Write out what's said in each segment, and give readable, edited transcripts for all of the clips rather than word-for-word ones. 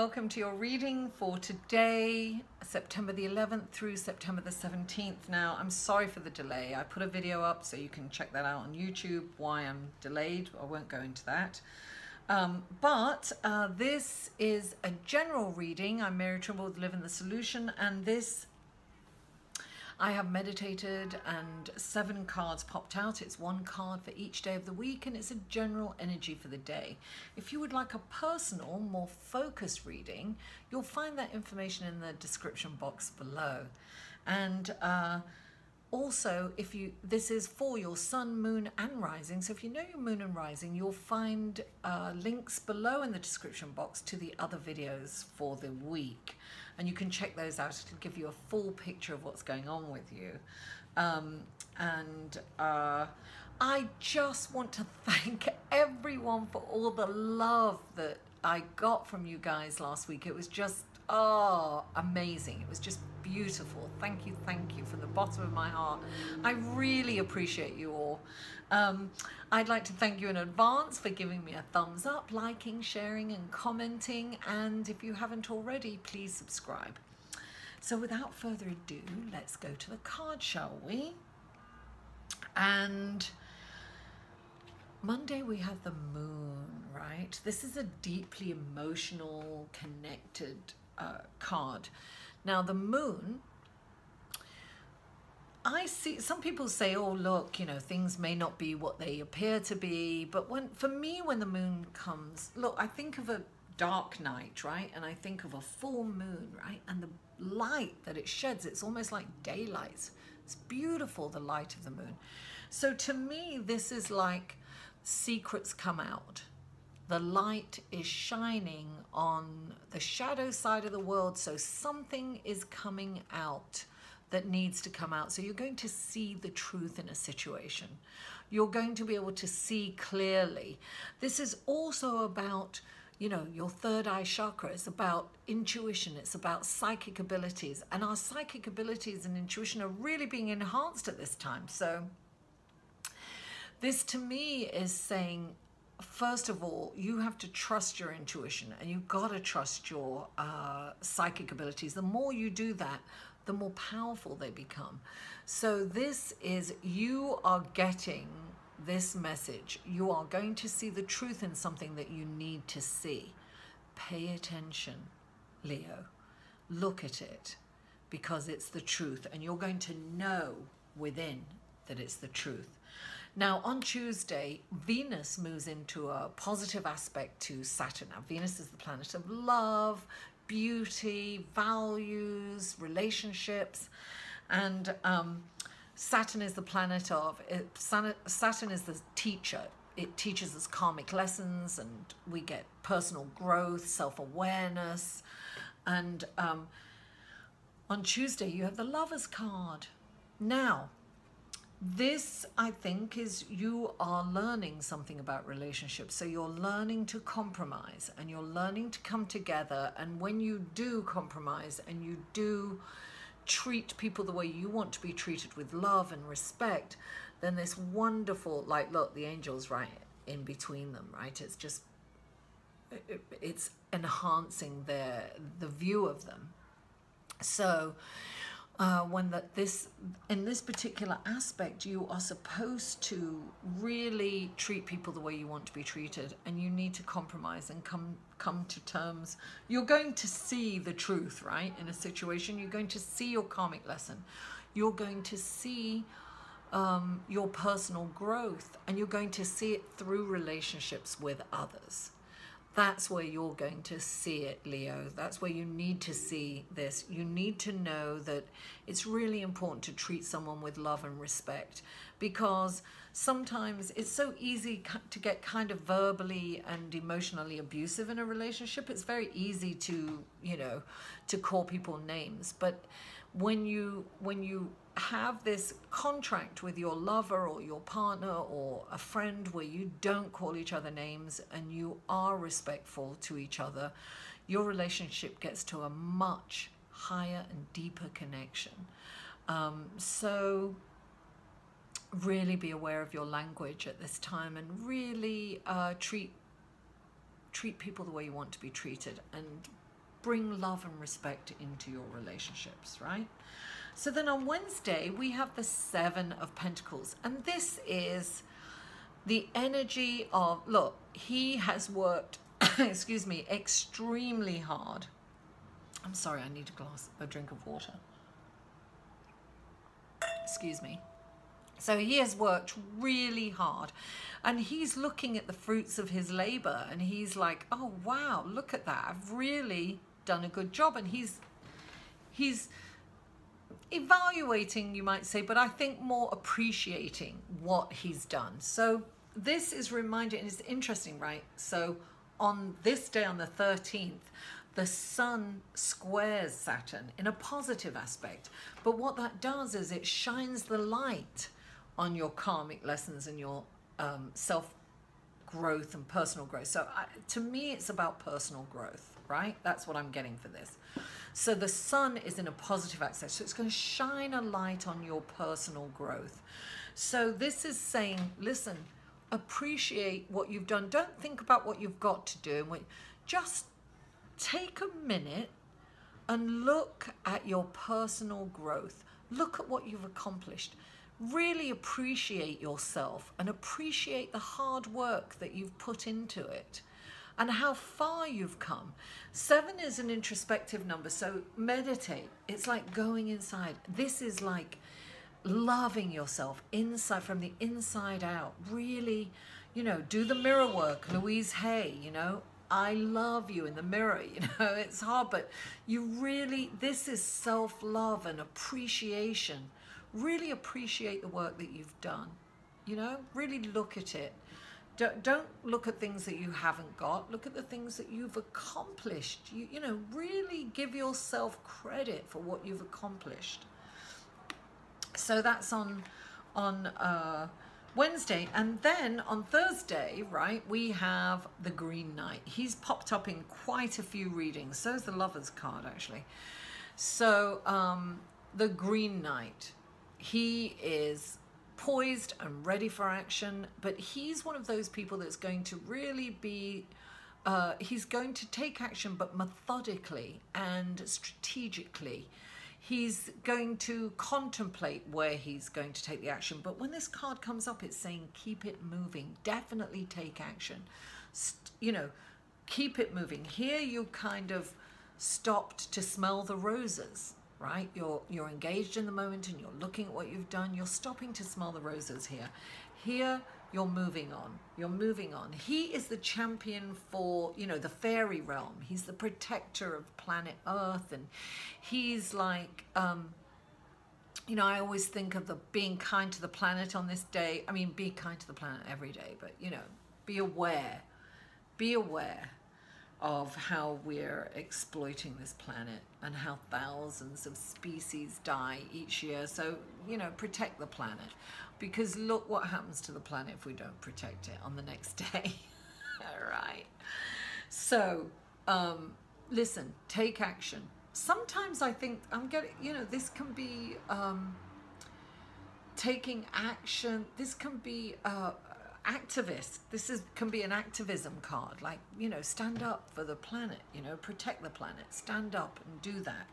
welcome to your reading for today, September the 11th through September the 17th. Now, I'm sorry for the delay. I put a video up so you can check that out on YouTube, why I'm delayed. I won't go into that. But this is a general reading. I'm Mary Trimble with Live in the Solution, and this I have meditated and 7 cards popped out. It's 1 card for each day of the week, and it's a general energy for the day. If you would like a personal, more focused reading, you'll find that information in the description box below. And also, this is for your sun, moon, and rising. So if you know your moon and rising, you'll find links below in the description box to the other videos for the week. And you can check those out to give you a full picture of what's going on with you. I just want to thank everyone for all the love that I got from you guys last week. It was just, amazing. It was just beautiful. Thank you from the bottom of my heart. I really appreciate you all. I'd like to thank you in advance for giving me a thumbs up, liking, sharing, and commenting. And if you haven't already, please subscribe. So without further ado, let's go to the card, shall we? And Monday we have the moon, right? This is a deeply emotional, connected card. Now the moon, I see some people say, oh look, you know, things may not be what they appear to be, but for me when the moon comes, look, I think of a dark night, right? And I think of a full moon, right? And the light that it sheds, it's almost like daylight. It's beautiful, the light of the moon. So to me, this is like secrets come out. The light is shining on the shadow side of the world, so something is coming out that needs to come out. So you're going to see the truth in a situation. You're going to be able to see clearly. This is also about, you know, your third eye chakra. It's about intuition. It's about psychic abilities. And our psychic abilities and intuition are really being enhanced at this time. So this to me is saying, first of all, you have to trust your intuition, and you've got to trust your psychic abilities. The more you do that, the more powerful they become. So this is, you are getting this message. You are going to see the truth in something that you need to see. Pay attention, Leo. Look at it, because it's the truth, and you're going to know within that it's the truth. Now, on Tuesday, Venus moves into a positive aspect to Saturn. Now, Venus is the planet of love, beauty, values, relationships, and Saturn is the planet of, Saturn is the teacher. It teaches us karmic lessons, and we get personal growth, self-awareness. And on Tuesday, you have the Lover's card. Now, this, I think, is you are learning something about relationships. So you're learning to compromise, and you're learning to come together. And when you do compromise and you do treat people the way you want to be treated, with love and respect, then this wonderful, like, look, the angel's right in between them, right? It's just, it's enhancing the view of them. So in this particular aspect, you are supposed to really treat people the way you want to be treated, and you need to compromise and come to terms. You're going to see the truth, right? In a situation, you're going to see your karmic lesson. You're going to see your personal growth, and you're going to see it through relationships with others. That's where you're going to see it, Leo. That's where you need to see this. You need to know that it's really important to treat someone with love and respect, because sometimes it's so easy to get kind of verbally and emotionally abusive in a relationship. It's very easy to, you know, to call people names. But when you have this contract with your lover or your partner or a friend where you don't call each other names and you are respectful to each other, your relationship gets to a much higher and deeper connection. So really be aware of your language at this time, and really treat people the way you want to be treated, and bring love and respect into your relationships, right? So then on Wednesday, we have the Seven of Pentacles. And this is the energy of, look, he has worked, excuse me, extremely hard. I'm sorry, I need a drink of water. Excuse me. So he has worked really hard, and he's looking at the fruits of his labor, and he's like, oh, wow, look at that. I've really done a good job. And he's evaluating, you might say, but I think more appreciating what he's done. So this is reminding, and it's interesting, right? So on this day, on the 13th, the sun squares Saturn in a positive aspect. But what that does is it shines the light on your karmic lessons and your self-growth and personal growth. So to me, it's about personal growth, right? That's what I'm getting for this. So the sun is in a positive aspect. So it's going to shine a light on your personal growth. So this is saying, listen, appreciate what you've done. Don't think about what you've got to do. Just take a minute and look at your personal growth. Look at what you've accomplished. Really appreciate yourself and appreciate the hard work that you've put into it and how far you've come. 7 is an introspective number, so meditate. It's like going inside. This is like loving yourself inside, from the inside out. Really, you know, do the mirror work. Louise Hay, you know, I love you in the mirror. You know, it's hard, but you really, this is self-love and appreciation. Really appreciate the work that you've done. You know, really look at it. Don't look at things that you haven't got. Look at the things that you've accomplished. You know, really give yourself credit for what you've accomplished. So that's on Wednesday. And then on Thursday, right, we have the Green Knight. He's popped up in quite a few readings. So is the Lover's card, actually. So the Green Knight, he is poised and ready for action, but he's one of those people that's going to really be, he's going to take action, but methodically and strategically. He's going to contemplate where he's going to take the action. But when this card comes up, it's saying keep it moving. Definitely take action. You know, keep it moving. Here you kind of stopped to smell the roses, right? You're engaged in the moment and you're looking at what you've done. You're stopping to smell the roses here. Here, you're moving on. You're moving on. He is the champion for, you know, the fairy realm. He's the protector of planet Earth. And he's like, you know, I always think of the being kind to the planet on this day. I mean, be kind to the planet every day, but, you know, be aware. Be aware of how we're exploiting this planet and how thousands of species die each year. So, you know, protect the planet, because look what happens to the planet if we don't protect it on the next day. All right. So, listen, take action. Sometimes I think I'm getting, you know, this can be taking action. This can be activist. Can be an activism card, like, you know, stand up for the planet, you know, protect the planet, stand up and do that.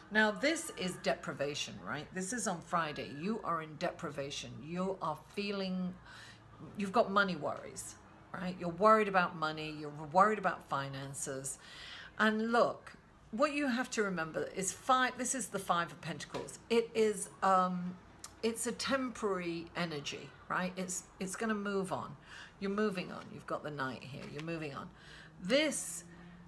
Now this is deprivation, right? This is on Friday. You are in deprivation. You are feeling, you've got money worries, right? You're worried about money, you're worried about finances. And look, what you have to remember is this is the 5 of Pentacles. It is it's a temporary energy, right? It's going to move on. You're moving on. You've got the Knight here. You're moving on. This,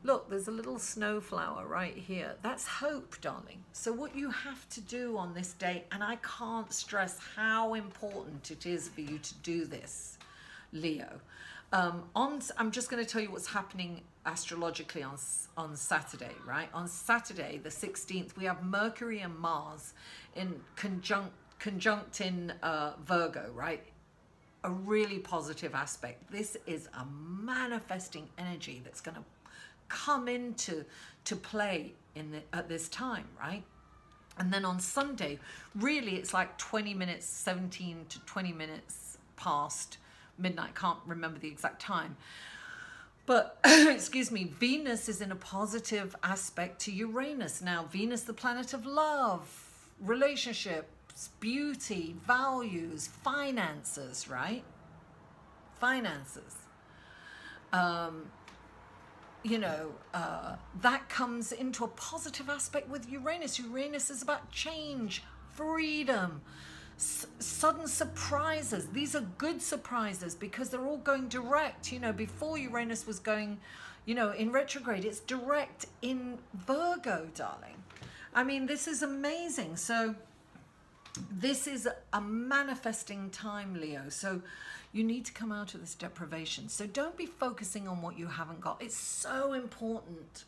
look, there's a little snowflower right here. That's hope, darling. So what you have to do on this day, and I can't stress how important it is for you to do this, Leo. I'm just going to tell you what's happening astrologically on Saturday, right? On Saturday, the 16th, we have Mercury and Mars in conjunct in Virgo, right? A really positive aspect. This is a manifesting energy that's going to come into play at this time, right? And then on Sunday, really it's like 20 minutes, 17 to 20 minutes past midnight. Can't remember the exact time. But, excuse me, Venus is in a positive aspect to Uranus. Now, Venus, the planet of love, relationships, beauty, values, finances, right? Finances. That comes into a positive aspect with Uranus. Uranus is about change, freedom, sudden surprises. These are good surprises because they're all going direct. Before Uranus was going, in retrograde, it's direct in Virgo, darling. I mean, this is amazing. So this is a manifesting time, Leo. So you need to come out of this deprivation. So don't be focusing on what you haven't got. It's so important,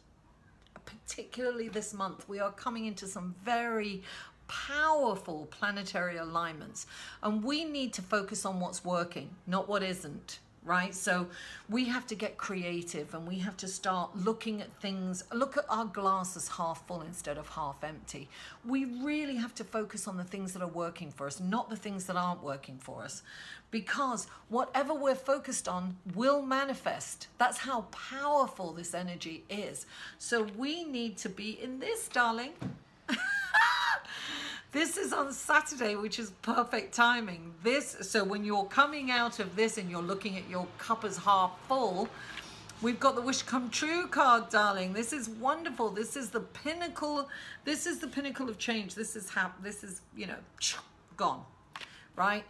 particularly this month. We are coming into some very powerful planetary alignments, and we need to focus on what's working, not what isn't, right? So we have to get creative, and we have to start looking at things, look at our glass as half full instead of half empty. We really have to focus on the things that are working for us, not the things that aren't working for us, because whatever we're focused on will manifest. That's how powerful this energy is. So we need to be in this, darling. This is on Saturday, which is perfect timing. So when you're coming out of this and you're looking at your cup as half full, we've got the wish come true card, darling. This is wonderful. This is the pinnacle. This is the pinnacle of change. This is gone, right?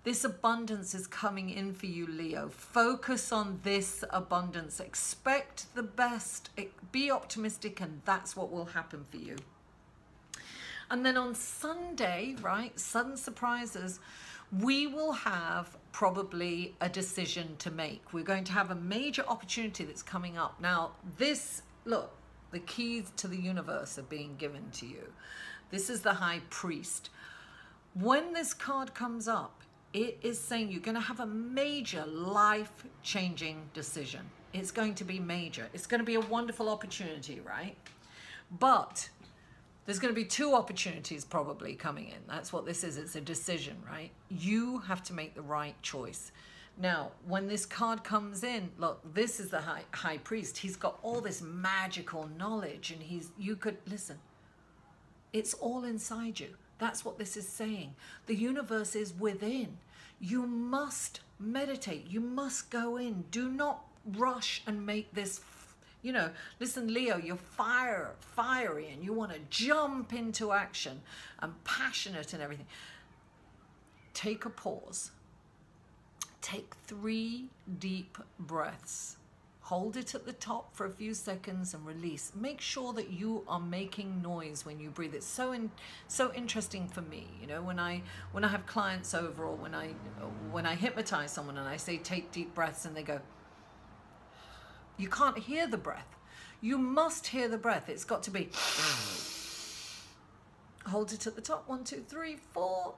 This abundance is coming in for you, Leo. Focus on this abundance. Expect the best. Be optimistic, and that's what will happen for you. And then on Sunday, right, sudden surprises, we will have probably a decision to make. We're going to have a major opportunity that's coming up. Now, look, the keys to the universe are being given to you. This is the High Priest. When this card comes up, it is saying you're going to have a major life-changing decision. It's going to be major. It's going to be a wonderful opportunity, right? But there's going to be two opportunities probably coming in. That's what this is. It's a decision, right? You have to make the right choice. Now, when this card comes in, look, this is the high priest. He's got all this magical knowledge, and listen, it's all inside you. That's what this is saying. The universe is within. You must meditate. You must go in. Do not rush and make this. Listen, Leo, you're fiery, and you want to jump into action and passionate and everything. Take a pause. Take 3 deep breaths. Hold it at the top for a few seconds and release. Make sure that you are making noise when you breathe. It's so interesting for me, when I have clients over, or when I hypnotize someone and I say take deep breaths, and they go, you can't hear the breath. You must hear the breath. It's got to be. Hold it at the top. 1, 2, 3, 4.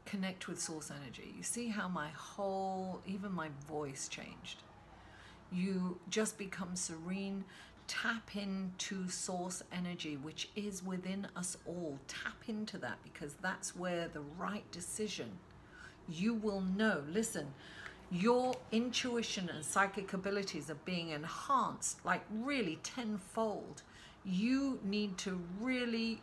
Connect with source energy. You see how even my voice changed. You just become serene. Tap into source energy, which is within us all. Tap into that, because that's where the right decision, you will know. Listen, your intuition and psychic abilities are being enhanced, like really tenfold. You need to really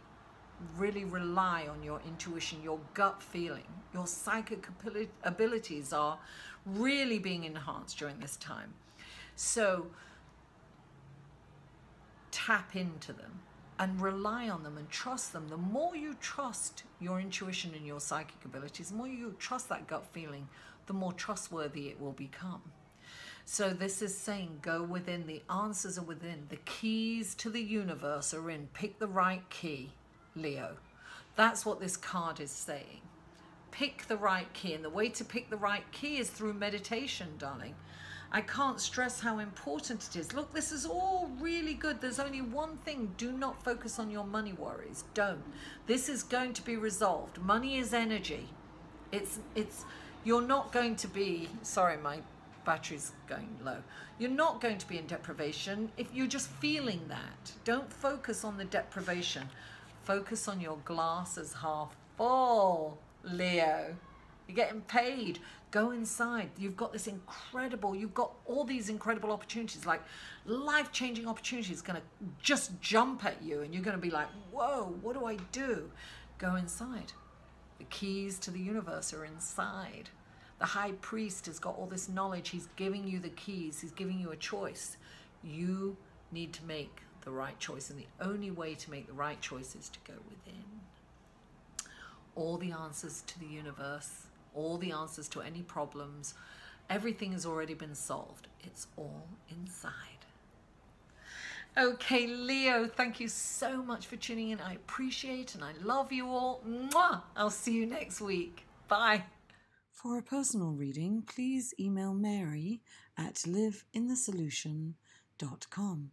rely on your intuition, your gut feeling. Your psychic abilities are really being enhanced during this time. So tap into them and rely on them and trust them. The more you trust your intuition and your psychic abilities, the more you trust that gut feeling, the more trustworthy it will become. So this is saying go within. The answers are within. The keys to the universe are in. Pick the right key, Leo. That's what this card is saying. Pick the right key. And the way to pick the right key is through meditation, darling. I can't stress how important it is. Look, this is all really good. There's only one thing. Do not focus on your money worries. Don't. This is going to be resolved. Money is energy. You're not going to be, sorry, my battery's going low. You're not going to be in deprivation if you're just feeling that. Don't focus on the deprivation. Focus on your glass as half full, Leo. You're getting paid. Go inside. You've got all these incredible opportunities, like life-changing opportunities going to just jump at you and you're going to be like, whoa, what do I do? Go inside. The keys to the universe are inside. The high priest has got all this knowledge. He's giving you the keys. He's giving you a choice. You need to make the right choice. And the only way to make the right choice is to go within. All the answers to the universe, all the answers to any problems, everything has already been solved. It's all inside. Okay, Leo, thank you so much for tuning in. I appreciate and I love you all. Mwah! I'll see you next week. Bye. For a personal reading, please email Mary at liveinthesolution.com.